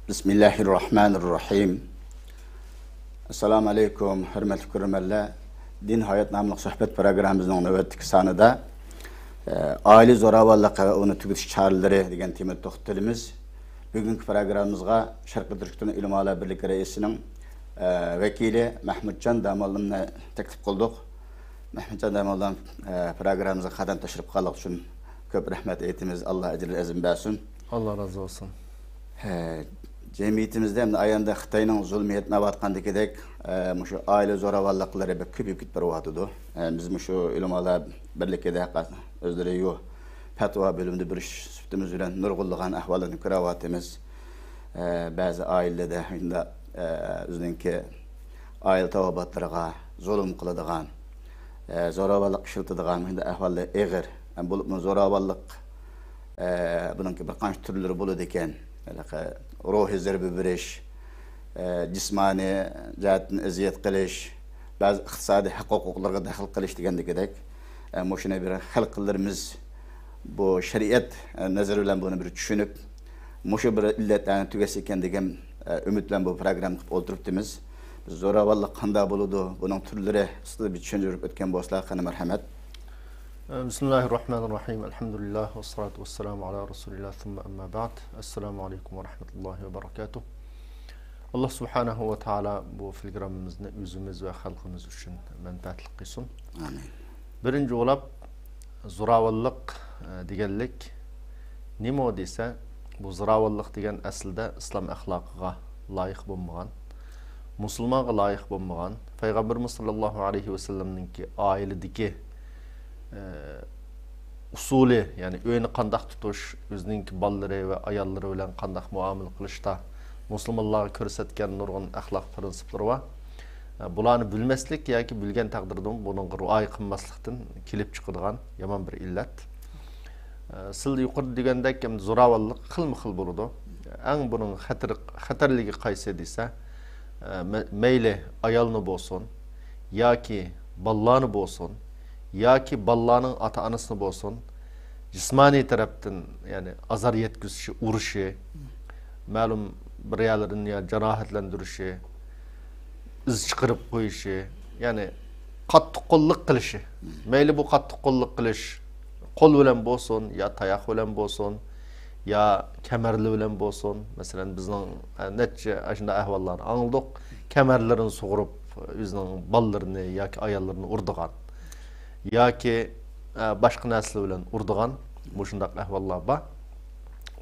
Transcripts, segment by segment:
Bismillahirrahmanirrahim. Assalamu alaikum, hürmetli görürmenler. Din Hayat namlı sohbet programımızın nöbetlik sanıda aile zoravallığı ve onu tüketiş çağrıları degen tema toxtalımız. Bugünkü programımızga Şarkı Türkistan İlim Ala Birlik Reisinin vekili Mahmudcan Damalım'la teklif kıldık. Mahmudcan Damalım programımıza kadar taşırıp kaldık için köp rahmet eğitimiz. Allah ecri ezim versin. Allah razı olsun. Cemiyetimizde hem de ayanda Xitayning zulmiyetine vatqandagidek şu aile zoravallıqlari köpüyüp gitip baryapti. Biz şu İlim Ala Birlik'de özleri yok. Fatva bölümünde bir iş sütümüz bilen nurgulluğan ahvalını ko'ryapmiz. Bazı ailede o'zininki aile tavabatlarga zulm qiladigan, zoravalliq ishlatadigan ahvollar eg'ir. Bu zoravalliq buningki bir qancha turlari bo'ladi ekan. Ruhiy zarba berish, jismoniy jihatdan aziyat qilish, ba'zi iqtisodiy huquqlarga daxl qilish degandek. Shuni bir xalqlarimiz bu şeriat nazarı bilen bunu bir düşünüp muşu bir illetlerini tügesi ekan degan ümit bilen bu program qilib o'tiribmiz. Biz zoravalliq qanday bo'ladi, buning turlari ustida bir tushuntirib o'tgan bo'lsalar qani marhamat. Bismillahirrahmanirrahim. Elhamdülillah ve salatu vesselamu ala Resulillah thumma amma ba'd. Esselamu aleyküm ve rahmetullahi ve berekatuh. Allah subhanahu ve taala bu filgramımızda özümüz ve halkımız için menfaatlik qilsin. Amin. Birinci olab zoravalliq deganlik nima desa, bu zoravalliq degan aslida islom axloqiga loyiq bo'lmagan, musulmonga loyiq bo'lmagan, payg'ambarimiz sollallohu alayhi vasallamninki oiladagi usuli, ya'ni uyni qandoq tutish, o'zining bolalari va ayollari bilan qandoq muomala qilishda musulmonlarga ko'rsatgan nurg'un axloq prinsiplari va bularni bilmaslik yoki bilgan taqdirda buningga rioya qilmaslikdan kelib chiqadigan yomon bir illat. Siz yuqorida degandek zo'ravonlik xilma-xil bo'ladi. Eng buning xatarligi qaysi desa, mayli ayolni bo'lsin, yoki bolalarni bo'lsin, yoki bolalarning ota-onasini bo'lsin, jismoniy tarafdan, ya'ni azar yetkazishi, urishi, ma'lum bir yerlarini jarohatlantirishi, iz chiqarib qo'yishi, ya'ni qattiq qo'llik qilishi. Mayli bu qattiq qo'llik qilish qo'l bilan bo'lsin, yo tayoq bilan bo'lsin, yo kamarli bilan bo'lsin. Masalan, bizning necha ashunday ahvollarni angladik. Kamarlarini sug'urib, o'zining bolalarini yoki ayollarini urdigan, yoki boshqa narsa bilan urdigan bu shunday ahvollar bor.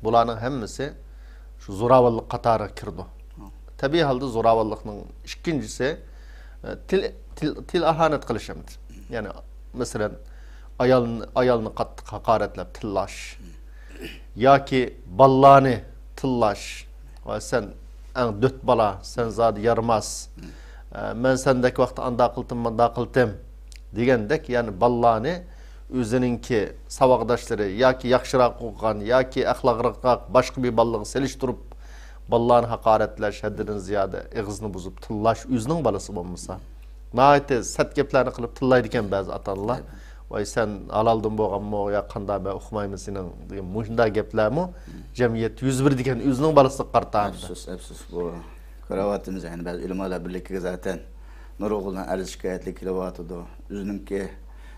Bularning hammasi shu zo'ravonlik qatoriga kirdi. Tabii halde zo'ravonlikning ikkinchisi til ahanat qilish hamdir. Yani mesela ayolni qattiq haqoratlab tillash yoki ballani tillash va sen ang dört bala sen zodi yarmas, men sendek vaqt anda qildim manda qildim degandek, yani ballani o'zininki saboqdoshlari yoki yaxshiroq o'qigan yoki axloqroq boshqa bir ballaga selishtirib ballarını hakaretlash, haddidan ziyade ağzını bozup tillash o'zining balasi bo'lmasa, nayte sat gaplarni qilib tillaydi ekan ba'zi ota-onalar. Voy sen halaldan bo'lganmi yo qanday ben o'qimayman sening degan shunday gaplarmi jamiyat 101 degan o'zining balasiga qartadi. Afsus bu ko'ryapmiz, yani ba'zi İlim Ala Birligiga zaten nurg'uldan arz shikoyatlar kelyapti. O'zininki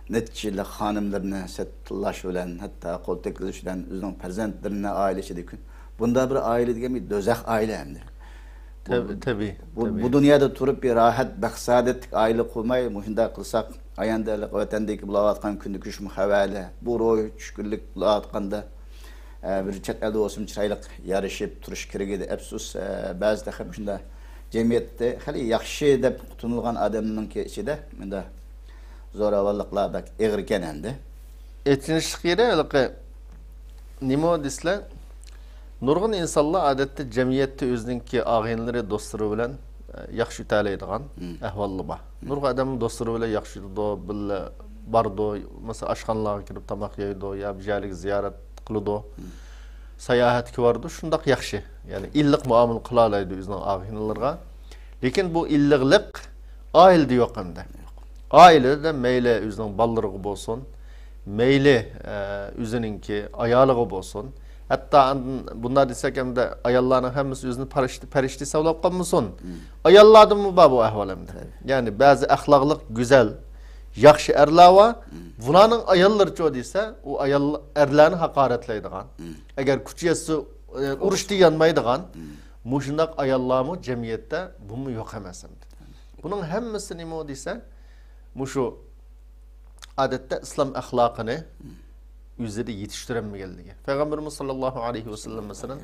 necha xonimlarni sat tillash bilan, hatto qo'l tekizish bilan o'zining farzandlarini oilasiga bunda bir aile degan bir do'zax aile hamdir. Tabii. Bu dünyada turib bir rahat, baxsadatlik aile qilmay, shunday qilsak, ayandalik vatandagi bo'layotgan kunlik ish muhavali, bu ro'y tushkunlik bo'layotganda bir chet elda bo'lsin chiroyli yarashib turish kerak edi. Afsus, ba'zida ham shunda jamiyatda hali yaxshi deb tutilgan odamning ichida menda zo'ravonliklar bak eg'ir ekan endi. Etinish kerak, nima deslar? Nurg'un insonlar odatda jamiyatda o'zininki og'inlari, do'stlari bilan yaxshi o'talaydigan ahvollar bor. Nurg'un odam do'stlari bilan yaxshi o'tadi, bordi, masalan, oshxonalarga kirib tomoq yeydi, yo joylarga ziyorat qiladi, sayohatga bordi, shundoq yaxshi. Ya'ni illiq muomala qila oladi o'zining og'inlarga. Lekin bu illiqlik oilada yo'q endi. Oilada mayli o'zining bolalariga bo'lsin, mayli o'zininki ayoliga bo'lsin, Hatta bunlar desek hem de ayallarının hemisi yüzünü perişti savlap kalmasın. Ayallardan mı bu ahvalimde? Yani bazı ahlaklık güzel, yaxşı erler var. Bunların ayalları çoğu ise o erlerini hakaretleydiğen. Eğer küçüyesi uruş diyanmaydiğen, muşundak ayallarımı cemiyette bu mu yok emesem. Bunun hemisi ne mi ise muşu adette İslam ahlakını üzeri yetiştiremmeyenliği. Peygamberimiz sallallahu aleyhi ve sellem mesela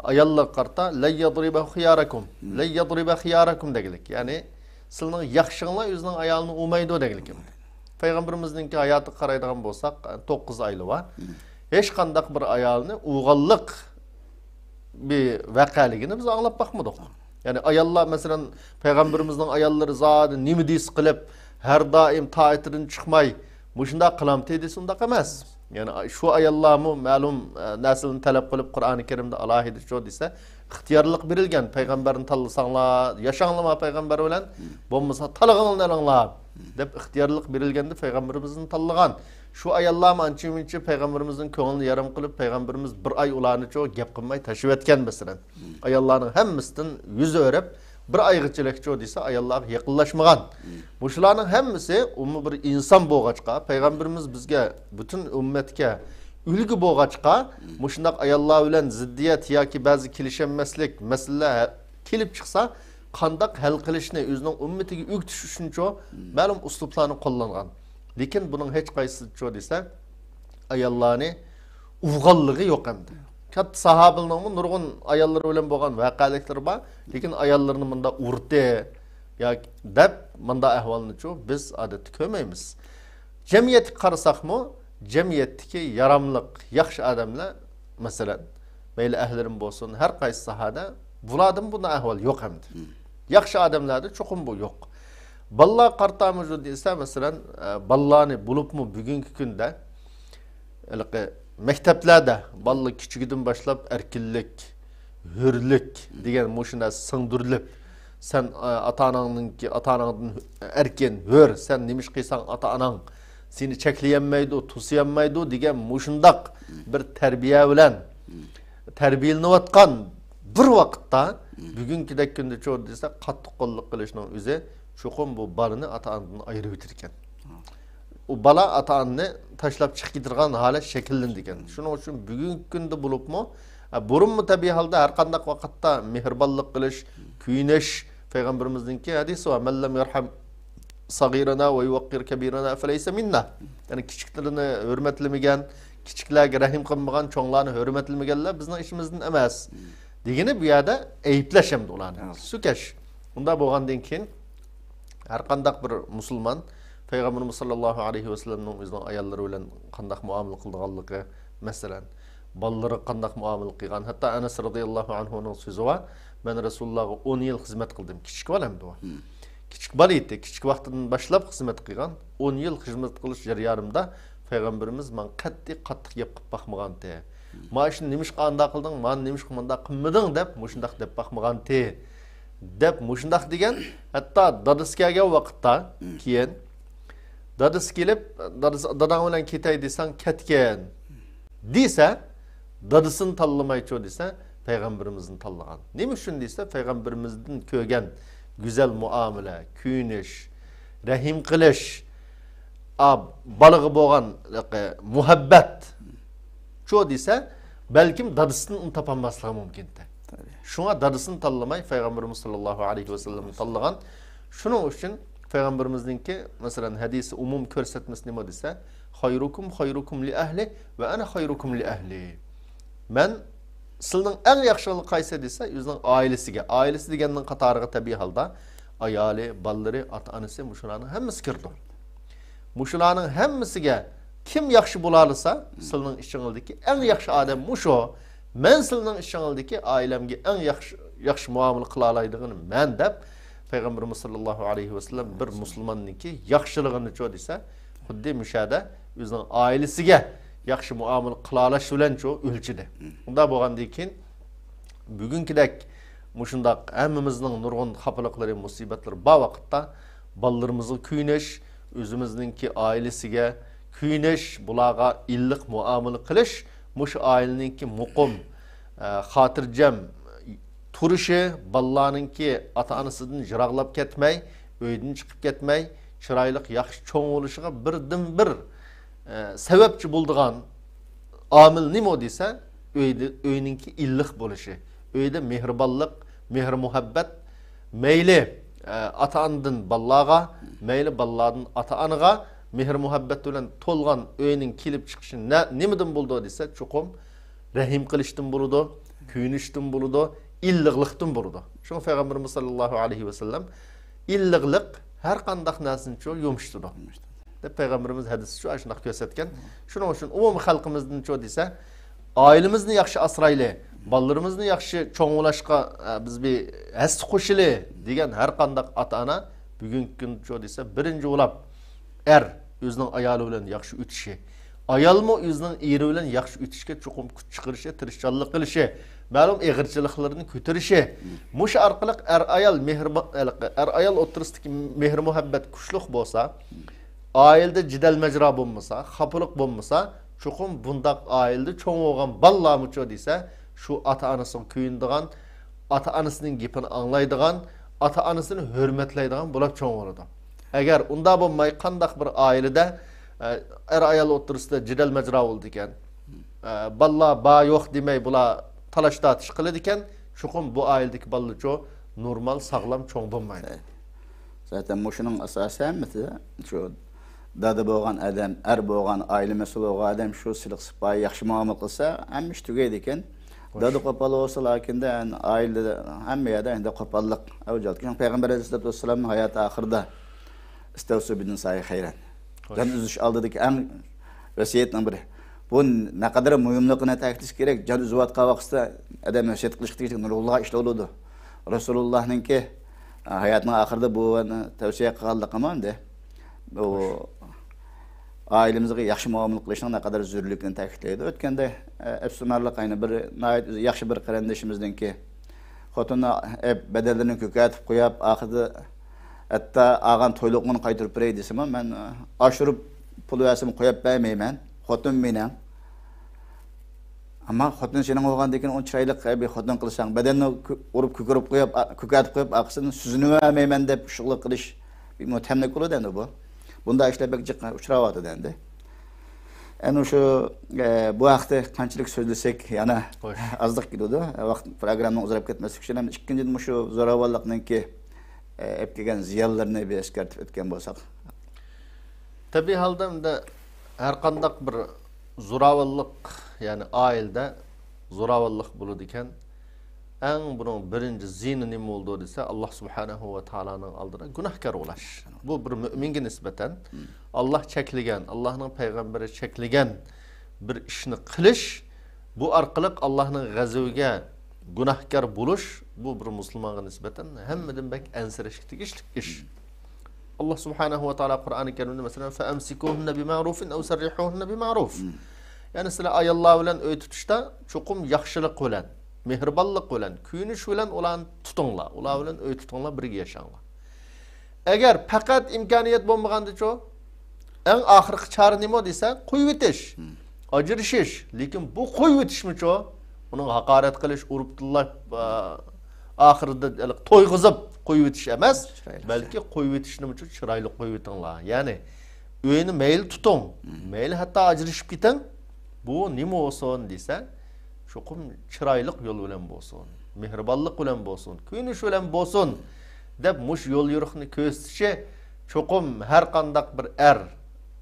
ayallar karta la yadriba khiyarakum la yadriba khiyarakum degilik. Yani sizin yaxşınla özünün ayalını umaydı degilik. Peygamberimizninki hayatı qaraydigan bolsak 9 aylı var. Hiç kandak bir ayalını uğallık bir vakaligini biz anlap bakmadık. Yani ayallar mesela Peygamberimizin ayalları zaten nimidis kılıp her daim taatirin çıkmay muşunda kılam tedisi undaq emas. Yani şu ayallarımı malum neslini talep kılıp Kur'an-ı Kerim'de alahidi şu dese ihtiyarlık verilgen peygamberin tallısanlar yaşanlama peygamber bilen bombasa talığanlar dep ihtiyarlık verilgendi peygamberimizin tallıgan şu ayallarımı ançı peygamberimizin köңülünü yarım kılıp peygamberimiz bir ay ulanı çoğu gep kılmay taşıp etken mesela ayallarının hemmisinden yüzü örep bir aygıçılık çoğu dese ayallar yakınlaşmagan. Muşuların hemmisi bir insan boğaçka peygamberimiz bizge bütün ümmetke ülgü boğaçka muşundak ayallar bilen ziddiyet ya ki bazı kilişenmeslik mesele kilip çıksa kandak hal kılışını özünün ümmetiga üktüş üçün çoğu malum usluplarını kullangan. Lekin bunun hiç kayısı çoğu dese ayallarını uğallığı yok emdi. Kat sahabının nurgun ayalları ölen boğan vakalikleri var. Lekin ayallarını mında urte ya dep mında ahvalını çoğu biz adeti kömeyimiz. Cemiyeti karısak mı? Cemiyetteki yaramlık, yaxşı adamla mesela meyli ehlerim bolsun her kayısı sahada buladın buna ahval yok emdi. Yaxşı adamlarda çokum bu yok. Balla kartamıcı değilse mesela ballani bulup mu bugünkü günde mekteplerde ballı küçüğüden başlap erkillik, hürlük diyen muşuna sındırılıp sen ata-ananın erken hür sen nemiş kıysan ata-anan seni çekleyemeydi, tusuyamaydı diyen muşundak bir terbiye bilen terbiyelini vatkan bir vakitte bugünkü de günde çoğu deyse katlı kolluk kılışının üzeri çoğun bu balını ata-anandan ayrı bitirken. O bala ata-ananı taşlap çık gidirgan hale şekillendiken. Şunun için bugün günde bulup mu? Burun mu tabi halde her kandak vakitte mihirballık kılış, küyüneş Peygamberimizdeki hadisi var. Men lem yerham sagirana ve yuvakkir kebirana feleyse minna. Yani küçüklerini hürmetlemegen, küçüklerge rahim kılmagan, çoğlarını hürmetlemegenler bizden işimizden emez. Degeni bu yada eyipleşemdi ulan. Sükeş. Bunda boğandan keyin her kandak bir musulman Peygamberimiz sallallahu aleyhi ve sellem'nin özünün ayalları bilen kandak muamele kıldıganlığı mesela balları kandak muamele kılgan hatta Enes radıyallahu anhu'nun sözü var ben Resulullah'a 10 yıl hizmet kıldım küçük balamdı o küçük bal edi küçük vaktinden başlap hizmet kılgan 10 yıl hizmet kılış jarıyarımda Peygamberimiz man qattiq yapıp bakmagan te maaşın nemiş qanda kıldın man nemiş qımında qımmadın dep muşundaq dep bakmagan te dep muşundaq degen hatta dadiskaga vaqtda kiyen dadis kelip dadan bilan ketay desang ketken dese dadısını tallamay çoğu dese peygamberimizin tallagan. Nemi üçün dese peygamberimizin kögen güzel muamele, küyünüş, rahim kılış, balığı boğan muhabbet çoğu dese belki dadısını tapanmaslığı mümkün. Şuna dadısını tallamay peygamberimiz sallallahu aleyhi ve sellem tallagan. Şunun için Peygamberimizdeki mesela hadisi umum körsetmesi ne dese hayrukum li ahli ve ana hayrukum li ahli. Men sizin en yaxşılığı qaysı dese yüzden ailesiga. Ailesi degenin qatarıga tabi halda ayali, ballları, ata-anası muşulanın hemmisi kirdi. Muşulanın hemmisiga kim yaxşı bulalısa sizin işinizdeki en yaxşı adam muşo. Men sizin işinizdeki ailemge en yaxşı muamele kılalaydığını men dep Peygamberimiz sallallahu aleyhi ve sellem bir Müslümanın ki yaxşılığını çoğu dese xuddi müşahede özünün ailesiga yaxşı muamele kılalaş bilen çoğu ölçüde. Bunda boğandan keyin bugünkidek muşundaq hammamizning nurg'un xafalıqları, musibetleri ba vaqtda ballarımızı küyüneş, özümüzninki ailesiga küyüneş, bulağa illik muamele kılış muş aileninki muqim, xotirjam turishi, balalarninki ata-onasidan jiroqlab ketmay, uydan chiqib ketmay, chiroyli yaxshi cho'ng bo'lishiga birdan-bir sababchi bo'ladigan omil nima desa, uyninki illiq bo'lishi, uyda mehribonlik, mehr muhabbat, mayli ata-onadan balaga, mayli balalardan ata-onaga mehr muhabbat bilan to'lgan uyning kelib chiqishi nimadan bo'ldi desa, cho'qim rahim qilishdan bo'ladi, kuyinishdan bo'ladi, illiqlikdan bo'ladi. Shunga Payg'ambarimiz sollallohu alayhi vasallam illiqlik har qanday narsani yumshitadi. Deb Payg'ambarimiz hadisi shu shunday ko'rsatgan. Shuning uchun umumiy xalqimizdan desa, oilamizni yaxshi asrayli, bolalarimizni yaxshi cho'ng'ulashga biz bir hassa qo'shili degan har qanday ota-ona bugungi kun desa, birinchi bo'lib o'zining ayoli bilan yaxshi o'tishi, ayolmi o'zining eri bilan yaxshi o'tishga cho'qim kuch chiqarishi, tirishchanlik qilishi, ma'lum eg'irchiliklarni ko'tarishi, mush orqali ayol o'tirisidagi mehr muhabbat kuchli bo'lsa, oilada jidal majra bo'lmasa, xafalık bo'lmasa, cho'qim bundaq oilada cho'ng bo'lgan balalarmi desa, shu ota-onasiga kuyindigan, ota-onasining gapini anglaydigan, ota-onasini hurmatlaydigan bo'lib cho'ng bo'ladi. Agar unda bo'lmay qandaq bir oilada ayol o'tirisida jidal majra bo'ldi ekan, balla ba yo'q demay bular talash tortish qiladi ekan, cho'qim bu oiladagi balalar normal, sog'lom cho'ng bo'lmaydi. Zaten mushuning asosi hammasi shu dada bo'lgan odam, bo'lgan oila mas'ul bo'lgan odam shu siliq sipoyi yaxshi muomala qilsa, hamma ish tugaydi ekan. Dada qo'pol bo'lsa, lekin oilada hamma yerda endi qo'pollik avj olgan. Payg'ambar alayhisolatu vasallamning hayoti oxirida istavsu bin sa'i xayran. Can uzuş aldığındaki en vasiyetinin biri. Bu ne kadar mühimliğine takdir gerek. Can uzuvat kavaksta adam vasiyet kılıştığı için Nurullah'a işte olurdu. Resulullah'ın ki hayatının ahırda bu tavsiye kıldık ama de o ailemizde yaxşı muamele kılışının ne kadar zürlüklerini takdirleydi. Ötkende Efsumarlık aynı bir yaxşı bir kardeşimizden ki Xotunna bedellerini köketip koyup ahırda hatta ağan toyluğunu qaytırıp birey desem ben aşırıp pul versim koyup vermeymen. Xotun menen. Ama xotun senin olgandaki on çaylık bir xotun kılsan bedenini urup kükürüp koyup köketip koyup aksını süzünü vermeymen de şıklık kılış bir muhtemlik olur dendi bu. Bunda işlebek uçuravatı dendi. Yani şu bu vakti kançılık sözlesek yana azlık gidiyordu. Vakt programdan uzarıp ketmesi için hem ikinci şu zoravallıkның ki hep gelgen ziyalarını bir eskertip etken bolsak. Tabii halde de her kandak bir zoravallık yani ailede zoravallık bulurken en bunun birinci zini nima oldu dese Allah Subhanahu ve Taala'nın aldığına günahkar ulaş. Bu bir müminge nispeten Allah çekligen, Allah'ın peygamberi çekligen bir işini kılış, bu arkalık Allah'ın gazavige günahkar buluş, bu bir Müslümana nispeten hemmeden bek ensereşiklik iş. Allah Subhanahu ve Taala Kur'an-ı Kerim'de mesela فَاَمْسِكُوهُنَّ بِمَعْرُوفٍ اَوْ سَرِّحُوهُنَّ بِمَعْرُوفٍ yani sizler ayallah bilen öğüt tutuşta çokum yaxşılık bilen, mehribanlık bilen, kuyunuş bilen olan tutunla, ular bilen öğüt tutunla birge yaşanla. Eğer fakat imkaniyet bulmaganda ço, en ahırkı çare nima dese koyup etiş, acırışış. Lekin bu koyup etiş mi ço? Onun hakaret kılış, uruptullah ahırda toy kızıp koyup etiş emez. Belki koyup etiş nima ço? Çıraylı koyup etinla. Yani öğünü meyil tutun, meyil hatta acırışıp giten. Bu nima olsun dese, çokum çıraylık yol bilen bolsun, mehribanlık bilen bolsun, kuyunuş bilen bolsun dep muş yol yürüyüşünü köstişe çokum her kandak bir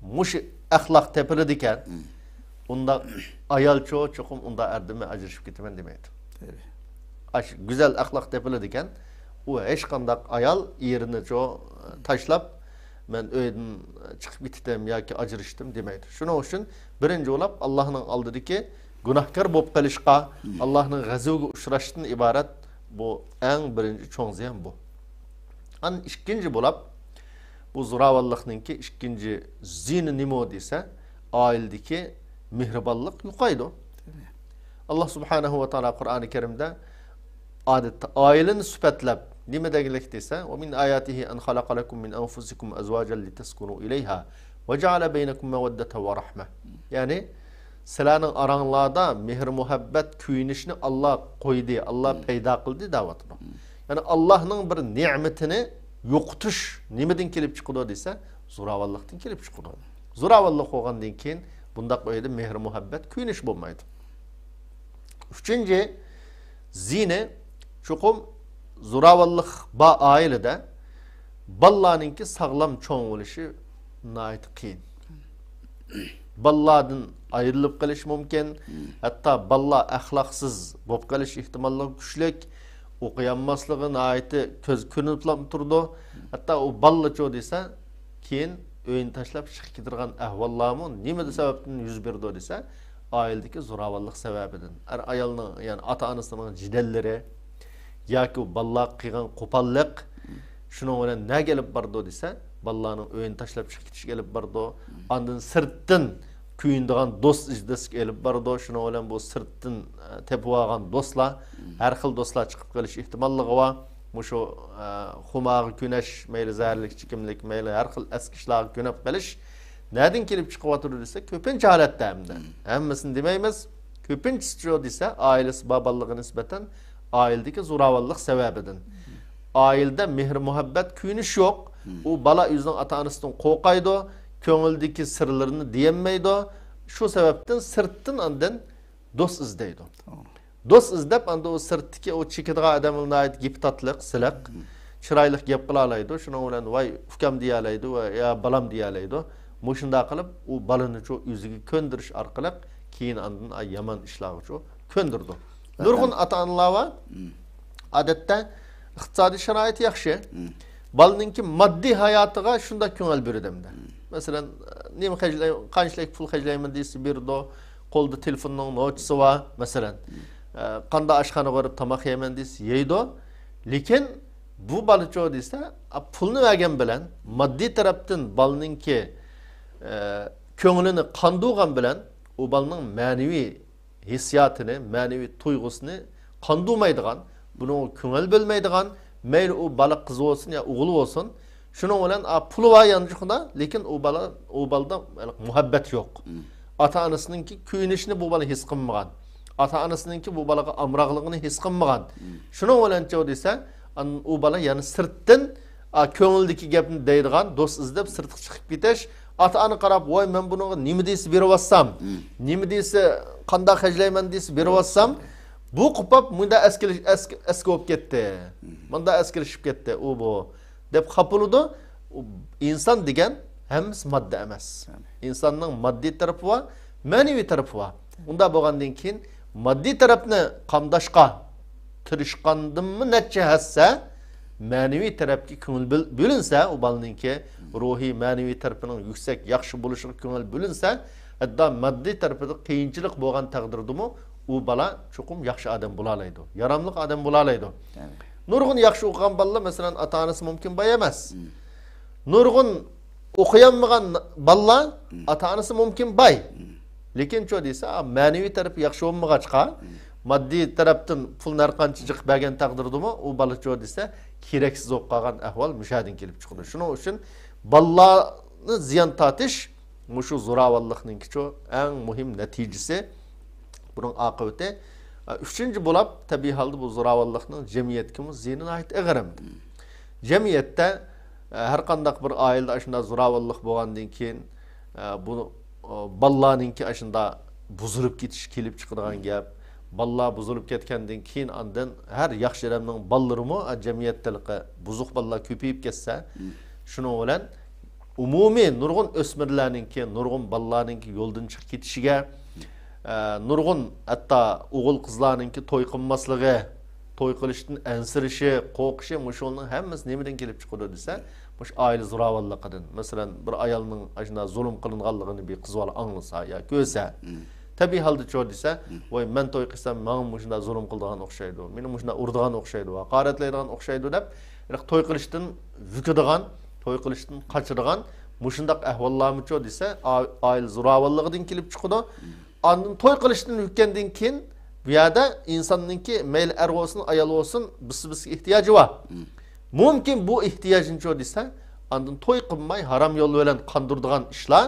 muş ahlak tepeli diken, onda ayal çokum onda erdime acırışıp gitmen demeydi. Güzel ahlak tepeli diken, o hiç kandak ayal yerini taşlap, ben öyden çıkıp gittim ya ki acırıştım demeydi. Şuna için birinci olap Allah'ın aldığı ki günahkar bop kalışqa, Allah'ın gazavga uçraştın ibaret bu en birinci çoğun ziyan bu. An ikinci bolap bu zoravallıkның ki ikinci zini nima dese ailedeki mehribanlık yuqaydı. Allah Subhanahu ve Taala Kur'an-ı Kerim'de adeta aileni süpetlep nima degilik dese o min ayatihi an khalaqa lakum min anfusikum azwajan litaskunu ilayha ve ja'ala beynakum meveddeten ve rahme. Yani sizlarning aranglarda mehr muhabbet kuyinishni Allah qo'ydi, Allah paydo qildi deyapti. Ya'ni Allohning bir ne'matini yo'qotish nimadan kelib chiqadi desa, zo'ravonlikdan kelib chiqadi. Zo'ravonlik bo'lgandan keyin bundaq o'yda mehr muhabbet kuyinish bo'lmaydi. Üçüncü, zine çokum zo'ravonlik ba ailede ballaninki sağlam çoğun oluşu nait qiyin. Balladın ayrılıp qilish mumkin, hatta balla ahlaqsız bo'lib qilish ehtimollar kuchlik, o'qiyanmasligi naiti ko'z ko'rinib turdi. Hatta o balla cho desa, keyin o'yin tashlab chiqib ketirgan ahvollarmi nima sababdan yuz berdi desa, aildeki zo'ravonlik sababidan. Ayolning, yani ata-onasining jidalleri yoki balla qilgan qo'pollik shuning bilan ne gelib bordi desa, ballaning o'yin tashlab chiqib ketish gelib bordi. Ondan sirtdan kuyindigan do'st izdisk elib bordi. Shuning bilan bu sirtdan tepib olgan do'stlar, har xil do'stlar chiqib qolish ehtimolligi bor. Mushu xumag'i kunash, mayli zaharlik, chikimlik, mayli har xil askishlarga kunab qolish nereden kelip çıkıp oturur ise köpünç halatda hem de. Hemmisini demeyimiz. Köpünç istiyor dese ailesi babalığı nispeten ailedeki zo'ravonlik sebebidir. Ailede mehr muhabbet kuyunish yok. O bala yüzünden ata-onasidan qo'rqaydi, ko'ngildagi sirlarini diyemmaydi. Şu sebepten sirtdan andan do'st izlaydi. Do'st izlab anda o sirtdagi o chekadigan odamning ait gap tatliq, siliq, chiroyli gap qila oladi. Shuning bilan voy ukam deya oladi va ya balam deya oladi. Muşunda qilib u balını ço yüzüge köndirish orqali keyin andın yaman ishlarga ço köndirdi. Nurg'un ata-onalar var. Odatda iqtisodiy sharoit yaxshi. Balaninki moddiy hayotiga shunda ko'ngil beradimda. Masalan, nima qanchalik pul xarjlayman desa berdi, qo'lda telefonning nochisi var masalan. Qanday oshxona borib tomoq yeyman desa yeydi. Lekin bu bala ço desa, pulni vergan bilan moddiy tarafdan balaninki ko'nglini qanduğan bilen o balının manevi hissiyatını, manevi tuygusunu qandumaydigan, bunu ko'ngil bilmaydigan, mayli o bala qiz olsun ya o'g'il olsun, shunun bilan puli var yanjıqda, lekin o balda muhabbet yok. Ata-onasininki kuyinishni bu bala his qilmagan. Ata-onasininki bu balaga amroqligini his qilmagan. Shunun bilan cho desa, o bala yani sirtdan ko'ngildagi gapni deydigan, do'st izlab sirtga chiqib ketish. Ata-ana qarab, voy men bunu nima deysi berib olsam, nima deysi qanday xajlayman deysi berib olsam, bu qopab bunda eski bo'lib ketdi. Bunda eskilishib ketdi u bu deb xapuludu. İnsan degan hammasi modda emas. İnsanning moddiy tarafi va ma'naviy tarafi va. Unda bo'lgandan keyin moddiy tarafni qamdashqa tirishqandimmi necha hassa manevi tarafga ko'ngil bo'linsa, o balaninki ruhiy manevi tarafının yüksek, yaxshi bo'lishiga ko'ngil bo'linsa, hatta moddiy tarafida qiyinchilik bo'lgan taqdirdimi, u bala cho'qim yaxshi odam bo'la oladi, yaramli odam bo'la oladi. Nurg'un yaxshi o'qigan bolalar, masalan, ata-onasi mumkin boy emas. Nurg'un o'qiyanmagan bolalar ata-onasi mumkin boy. Lekin cho desa, manevi tarafı yaxshi bo'lmag'achqa, moddiy tarafdan pul narqancha chiqib bergan taqdirdimi, u bala cho desa, keraksiz bo'lib qolgan ahvol mushadin kelib chiqadi. Shuning uchun ballarni ziyon tortish mushu zo'ravonlikning eng muhim natijasi, bunun oqibati. Üçüncü bo'lib, tabiiy holda bu zo'ravonlikning jamiyatga ziyonini ait ig'rimdi. Jamiyatda har qanday bir oilada shunday zo'ravonlik bo'lgandan keyin bu ballarninki shunda buzilib ketish kelib chiqadigan gap. Ballar buzulup ketkendan keyin andan her yaxshi odamning ballarimi jamiyatdagi buzuq ballar ko'payib ketsa, shuning bilan umumiy nurg'un o'smirlarninki, nurg'un ballarninki yo'ldan chiqib ketishiga, nurg'un hatto o'g'il qizlarninki to'y qilmasligi, to'y qilishdan ansirishi, qo'rqishi, mushuning hammasi nimadan kelib chiqadi desa, mush oila zo'ravonligidan. Masalan, bir ayolning ashuna zulm qilinganligini bir qiz bola anglasa ya ko'rsa, tabiiy holda cho desa, voy men to'y qilsam, menga shunda zulm qildigan o'xshaydi, meni shunda urdigan o'xshaydi, haqoratlaydigan o'xshaydi deb, to'y qilishdan vukadigan, to'y qilishdan qochirgan, mushundaq ahvollarmi cho desa, oila zo'ravonligidan kelib chiqadi. Ondan to'y qilishdan vukkandan keyin bu yerda insonninki mayli er olsun, ayol olsun, biz ehtiyoji bor. Mumkin bu ehtiyojini cho desa, ondan to'y qilmay harom yo'l bilan qandirdigan ishlar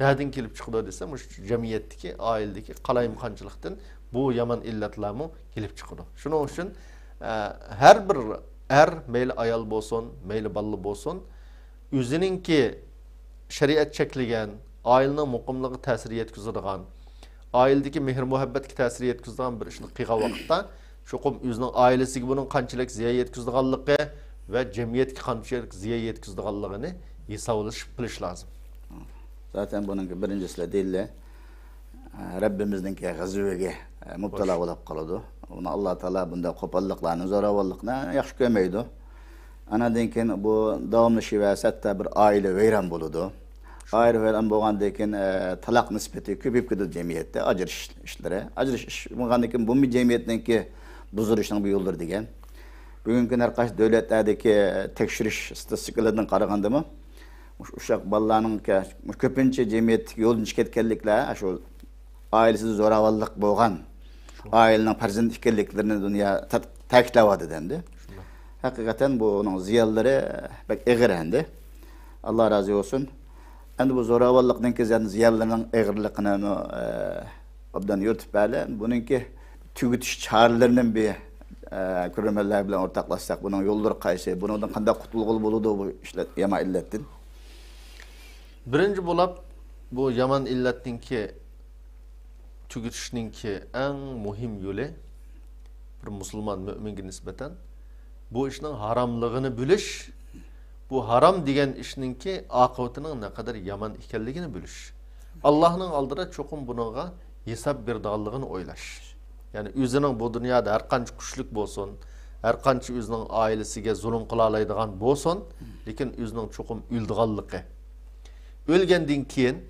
Nereden kelip çıkıyor desem, şu cemiyetteki, ailedeki kalayımkançılıktan bu yaman illetlermi kelip çıkıyor. Şunun için her bir meyli ayal bolsun, meyli ballı bolsun, özününki şeriat çekilgen, ailenin muqimligi ta'sir yetkizadigan, ailedeki mehr muhabbetga ta'sir yetkizadigan bir ishni qilgan vaqtda cho'qim o'zining ailasiga buning qanchalik ziyo yetkazadiganligi va jamiyatga qanchalik ziyo yetkazadiganligini hisoblashib qilish lozim. Zaten bunun birincisi değil Rabbimizdeki gazvege mubtala olup kaladı. Onu Allah Teala bunda kopallıklarını, zoravallıklarını yaxşı görmeydi. Anadan bu devamlı şivasatta bir aile veyran buludu. Aile veyran bolgandan talak nispeti köpüp gidiyor cemiyette ajrış işlere. Ajrış iş bolgandan bu cemiyetteki buzuruşun bir yoldur degen. Bugünkü her kaç devletlerdeki tekşiriş istatistikalarından qaraganda mı? Uşak ballarının köpünçe cemiyetteki yolun çıketkenlikler, şu ailesiz zoravallık bolgan, ailenin farzand ikenliklerini dünya ta'kidlavadı dendi. Hakikaten bu onun ziyalıları pek eğrendi. Allah razı olsun. Endi bu zoravallıktan kezen ziyalılarının eğrilikini obdan yurtup böyle, bununki tügütüş çağrılarının bir көрерменler bilen ortaklaşsak, bunun yolları kaysı, bundan qanday qutulğulu boludu bu yama illettin? Birinci bulap bu yaman illettinki tügütüşninki en muhim yolu bir Müslüman müminge nispeten bu işnin haramlığını biliş, bu haram degen işninki akıbetinin ne kadar yaman ikenligini biliş. Allah'ın aldıra çokum bununla hesap berdiganligini oylaş. Yani özünün bu dünyada her qancha kuchlik bolsun, her qancha özünün ailesiga zulm qila oladigan bolsun, lekin özünün çokum öldiganligi. Ölgenden keyin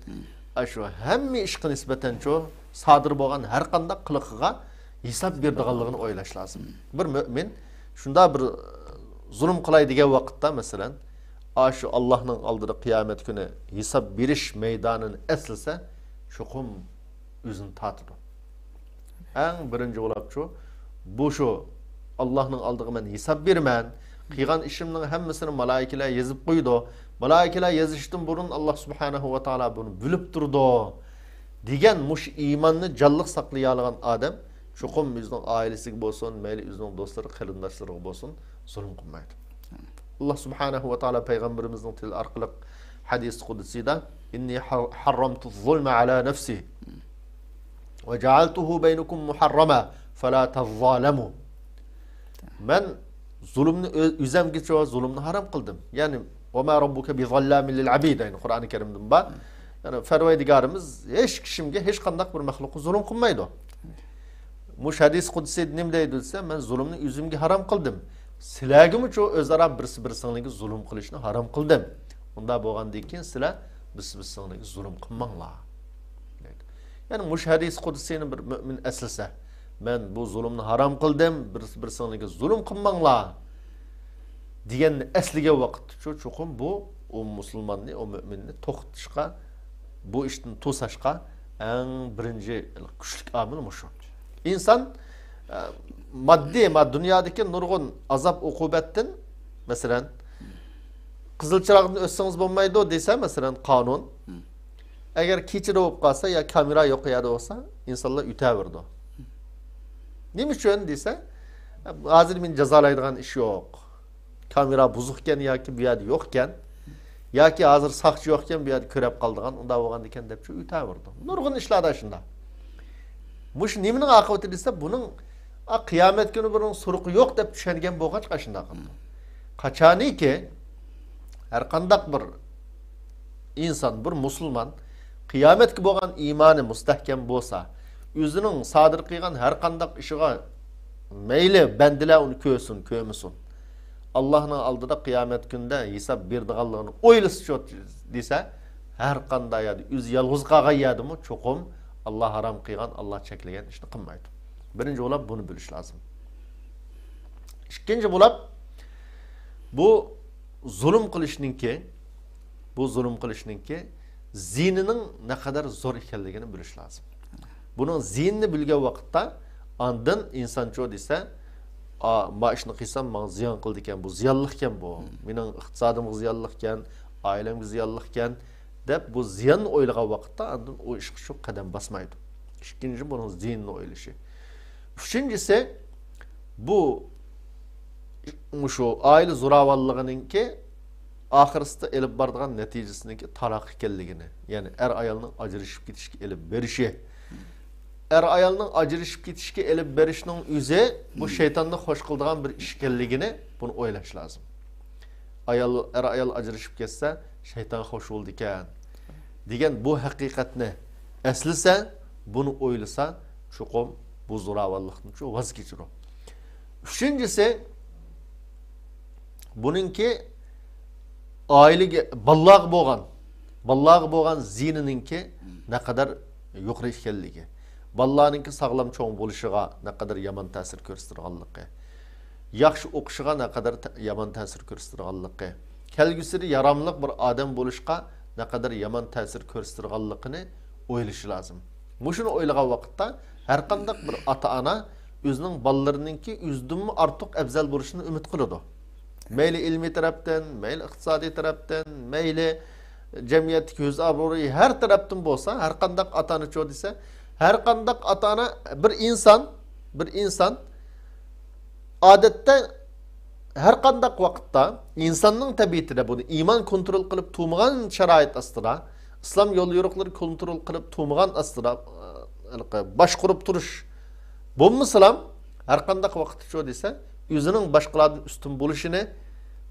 shu hamma ishga nisbatan sodir bo'lgan har qanday qiliqiga hisob berdiganligini o'ylash lozim. Bir mo'min shunda bir zulm qilay degan vaqtda masalan, shu Allohning oldida qiyomat kuni hisob berish maydonini eslasa, cho'qim o'zini tatidi. Eng birinchi bo'lib bu shu Allohning oldiga men hisob berman, qilgan ishimning hammasini malaikalar yozib qo'ydi. Malaikalar yazıştın burun Allah Subhanahu ve Taala bunu bilip durdu. Digen muş imanını canlıq saklayalan adam, çoxum bizning ailesiga bolsun, mayli bizning dostları, qarindoshlarga bolsun, zulm qilmaydi. Allah Subhanahu ve Taala peygamberimizning til orqali hadis qudusida inni harramtu zulma ala nafsi ve ja'altuhu baynakum muharrama fala tazalamu. Men zulmni o'zimga zulmni haram qildim. Yani وَمَا رَبُّكَ بِظَلَّامٍ لِلْعَبِيدَ yani Kur'an-ı Kerim'den bak. Yani Fervaydigarımız hiç kişimge hiç kandak bir mahluku zulüm kılmaydı. Muş hadis kudüsü nim deyilse ben zulümünü üzümge haram kıldım. Silagımı çoğu özara birisi birisine zulüm kılışını haram kıldım. Onda boğan deyken sila birisi birisine zulüm kılmanla. Yani muş hadis kudüsü'nün bir mümin esilse ben bu zulümünü haram kıldım, birisi birisine zulüm kılmanla. Diyen eslige vakit çoğum bu o Müslümanını, o müminini toxtışqa, bu işten tosaşqa en birinci güçlük amil muşu. İnsan maddi, dünyadaki nurgun azap ukubetten mesela Kızıl çırağını ötseniz bulmaydı o dese mesela kanun. Eğer keçide olup kalsa ya kamera yok ya da olsa insanlar ütevirdi. Neymiş ön dese hazır bin cezalaydıgan iş yok. Kamera buzukken ya ki bir yer yokken ya ki hazır sakçı yokken bir yer körep kaldığan onda olgan diken dep şu üte vurdu. Nurgun işlerde şunda. Muş niminin akıbeti ise bunun kıyamet günü bunun suruku yok dep düşengen boğaç kaşında kaldı. Kaçani ki her kandak bir insan, bir Müslüman kıyamet ki boğan imanı müstehkem bolsa, özünün sadır kıygan her kandak işiga meyli bendile onu köysün, köymüsün. Allah'ın aldıda kıyamet günde hesap berdiganligini o'ylasa dese her qanday ya öz yalğız qolgan yadimi ço'qim Allah haram qilgan, Allah cheklagan ishni qilmaydi. Birinchi bo'lib buni bilish lozim. Ikkinchi bo'lib bu zulm qilishninki zinining ne kadar zo'r ekanligini bilish lozim. Buning zinni bilgan vaqtda andin inson cho desa ma ishni qilsam men ziyon qildi ekan, bu ziyonlik ekan bu. Mening iqtisodim ziyonlik ekan, oilam ziyonlik ekan deb bu ziyon o'ylagan vaqtda ondan o ishga shu qadam basmaydi. Ikkinchi buning ziynni o'ylashi. Uchinchisi bu shu oila zo'ravonligininki oxirsida elib boradigan natijasiniki taloq ekanligini, ya'ni er ayolning ajrashib ketishga elib berishi. Er ayolning ajrashib ketishga elib berishning o'zi bu shaytonni xo'sh qiladigan bir ish ekanligini buni o'ylash lozim. Er ayol ajrashib ketsa shayton xo'sh bo'ldi ekan degan bu haqiqatni eslasa, bunu o'ylasa, chuqur bu zo'ravonlikdan shu voz kechiradi. Uchinchisi buningki oilaga ballag bo'lgan zinaninki naqadar yuqori ekanligi, ballarninki sog'lom cho'ng bo'lishiga naqadar yomon ta'sir ko'rsatganligi, yaxshi o'qishiga naqadar yomon ta'sir ko'rsatganligi, kelgusida yaramliq bir odam bo'lishga naqadar yomon ta'sir ko'rsatganligini o'ylashi lozim. Mushuni o'ylagan vaqtda har qanday bir ota-ona o'zining ballarninki o'zidan ortiq afzal bo'lishini umid qiladi. Mayli ilmiy tarafdan, mayli iqtisodiy tarafdan, mayli jamiyat ko'z obro'yi har tarafdan bo'lsa, har qanday ota-ona cho desa, har qanday ota-ona bir inson odatda har qanday vaqtda insonning tabiatida buni iymon kontrol qilib tug'magan sharoit ostida, islom yo'l yo'riqlari kontrol qilib tug'magan ostida bosh qurib turish bo'lmasa, har qanday vaqtda cho desa, o'zining boshqalardan ustun bo'lishini,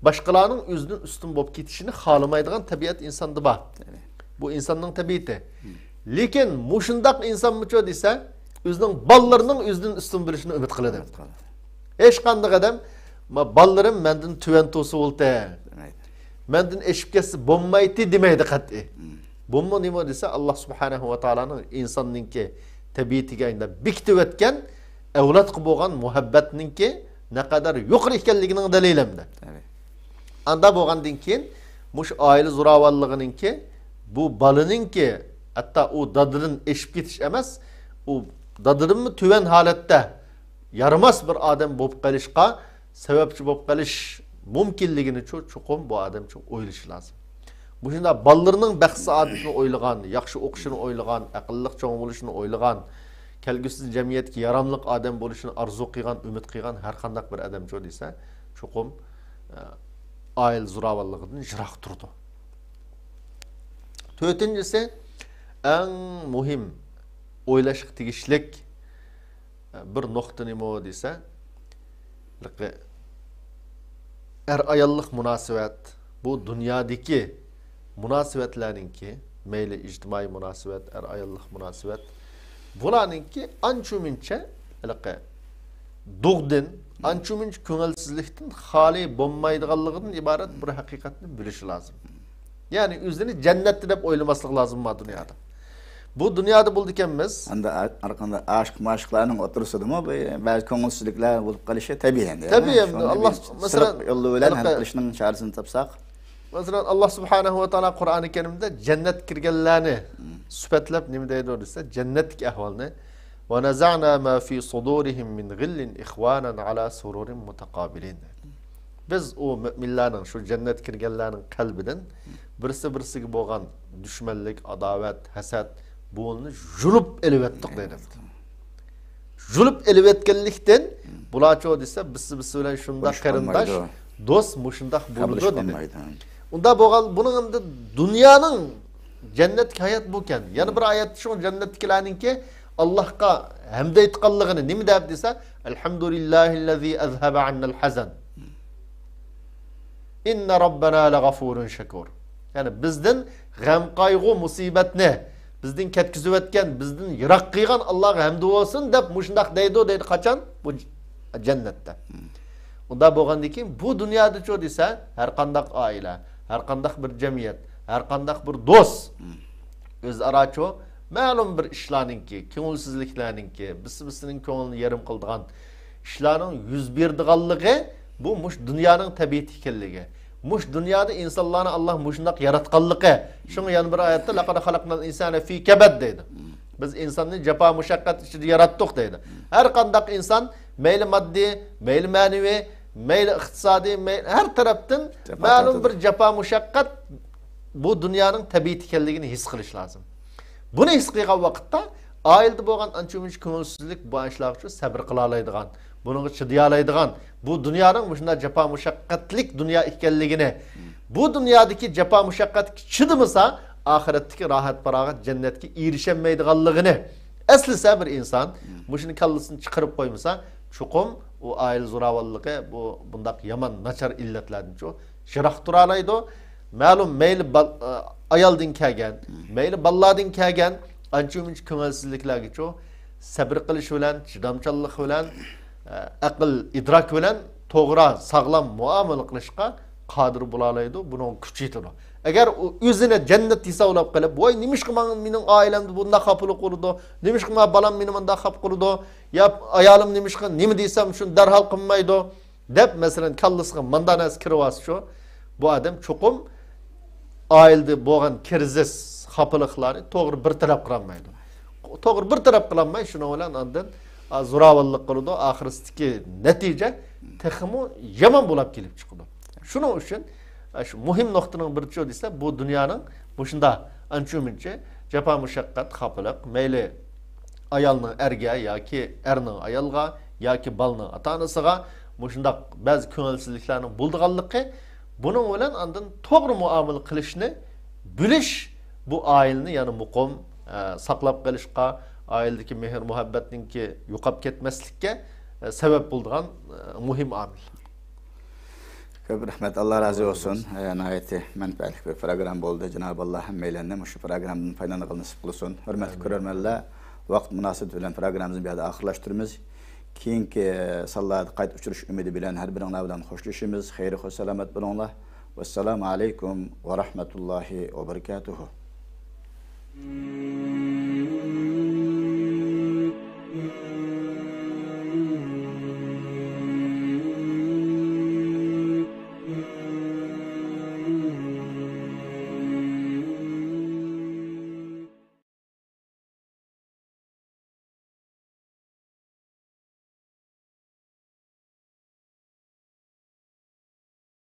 boshqalarning o'zidan ustun bo'lib ketishini xohlamaydigan tabiat insonda bor. Bu insonning tabiati. Lekin mushundaq inson mucho desa, o'zining ballarning o'zidan ustun bo'lishini umid qiladi. Hech qanday odam ballarim mendan tuvan to'si bo'ldi, mendan eshib ketsa bo'lmaydi demaydi qat'iy. Bunmi nima desa, Alloh subhanahu va taolaning insonninki tabiatiga bekitib o'tgan avlodga bo'lgan muhabbatninki naqadar yuqori ekanligining dalilimda. Anda bo'lgandan keyin mush oila zo'ravonligininki bu balaninki hatta u dadidan eshib ketish emas, u dadidanmi tuvan holatda yaramas bir odam bo'lib qolishga sababchi bo'lib qolish mumkinligini chuqur bu odam uchun o'ylash lozim. Bu shunda ballarning baxt saodatini o'ylagan, yaxshi o'qishini o'ylagan, aqlli cho'ng bo'lishini o'ylagan, kelgusi jamiyatga yaramliq odam bo'lishini arzu qilgan, umid qilgan har qanday bir odam cho desa, chuqur oila zo'ravonligidan yiroq turdi. To'rtinchisi eng muhim o'ylashga tegishlik bir nuqta nima desa, er ayollik munosabat bu dunyodagi munosabatlarninki, mayli ijtimoiy munosabat, er ayollik munosabat bularninki ancha-muncha dug'din, ancha-muncha ko'ngilsizlikdan xoli bo'lmaydiganligidan iborat bir haqiqatni bilish lozim. Ya'ni o'zini jannatda deb o'ylamaslik lozim bu dunyoda. Bu dunyoda bo'ldi ekanmiz. Endi arqanda aşk-maşqlarning o'tirsidimi, ba'zi ko'ngilsizliklar bo'lib qolishi tabiiy endi. Tabiiy endi. Alloh masalan yo'li bilan hal qilishning chorasini topsak, masalan Alloh subhanahu va taolo Qur'oni Karimda jannat kirganlarni sifatlab nima deydi desa, jannatlik ahvolni va naza'na ma fi sudurihim min ghillin ikhwanan ala sururin mutaqabilin. Biz o müminlarning shu jannat kirganlarning qalbidan birisi-birisiga bo'lgan dushmanlik, adovat, hasad bunu julub elvetdik deydi. Julub elvetkenlikten bularço desa birisi bilan shunda qarindosh, do'st mushundaq bo'ladi dedi. Unda bo'lgan buning endi dunyoning jannatlik hayot bu ekan. Yana bir oyat shu jannatliklarninki Allohga hamd aytganligini nima deb desa, alhamdulillahillazi azhaba annal hazan. İnna rabbana lagafurun shakur. Yani bizden g'am qayg'u musibatni bizden ketkizib o'tgan, bizden yiroq qilgan Allohga hamd olsun deb mushundaq deydi qachon? Bu jannatda. Unda bo'lgandan keyin bu dunyoda cho desa, har qanday oila, har qanday bir jamiyat, har qanday bir do'st o'zaro cho ma'lum bir ishlarninki, ko'ngilsizliklarninki, birisining ko'nglini yarim qildigan ishlarning yuz berdiganligi bu mush dunyoning tabiati ekanligi. Mush dunyoda insonlarni Alloh mushundaq yaratganligi. Shunga yana bir oyatda laqad xalaqnal insana fi kabad deydi. Biz insonni jafo mushaqqat ichida yaratdik deydi. Har qanday inson mayli moddiy, mayli ma'naviy, mayli iqtisodiy, her tarafdan ma'lum bir jafo mushaqqat bu dünyanın tabiiy ekanligini his qilish lozim. Buni his qilgan vaqtda oilada bo'lgan ancha-muncha ko'ngilsizlik bu ishlar uchun sabr qila oladigan, bunga chiday oladigan, bu dunyoning shunday jafo mushaqqatlik dunyo ekanligini, bu dunyodagi jafo mushaqqatga chidamasa, oxiratdagi rohat farog'at jannatga erishamaydiganligini aslisa bir inson mushuni kallasini chiqarib qo'ymasa, chuqum u oila zo'ravonligi bu bundaq yomon nachar illatlardan shiroq tura oladi. Ma'lum mayli ayoldan kelgan, mayli ballardan kelgan ancha-muncha ko'ngilsizliklarga sabr qilish bilan, chidamchanlik bilan, aql, idrok bilan to'g'ri, sog'lom muomala qilishga qodir bo'la oladi. Buning kuchi yetadi. Agar o'zini jannat hisoblab qilib, "Voy, nimishqa mening oilamda bunda xapili qurdi, nimishqa balam meni bunda xap qurdi, ya ayolim nimishqa nima desam shuni darhol qilmaydi" deb masalan kallasiga mandanas kirwas shu. Bu odam chuqum oilda bo'lgan kirzis, xapiliklarni to'g'ri bir taraf qilolmaydi. To'g'ri bir taraf qilolmay, shuni bilan ondan zo'ravonlik qiladi, oxiridagi natija texmo yomon bo'lib kelib chiqadi. Shuning uchun shu muhim nuqtaning birichi desa, bu dunyoning bu shunda ancha-muncha jafo mushaqqat, xapilik, mayli ayolning erga yoki erning ayolga yoki balning ota-onasiga shunda ba'zi ko'ngilsizliklarning bo'lganligi, buning bilan ondan to'g'ri muomala qilishni bilish bu oilani yana muqim saqlab qolishga, oiladagi mehr muhabbatninki yo'qolib ketmaslikka sabab bo'lgan muhim omil. Ko'p rahmat, Alloh razı olsun. Nihayeti manfaatli bir program bo'ldi. Cenab-ı Allah hammaylarni shu programdan foydalanishga nasib qilsin. Hurmatli ko'rarmanlar, vaqt munosabati bilan programmamizni bu yerda oxirlashtiramiz. Keyingi sonlarda qayta uchrashish umidi bilan har biringlar bilan xo'shlashamiz. Xayr va salomat bo'linglar. Vassalomu alaykum va rahmatullohi va barakatuh.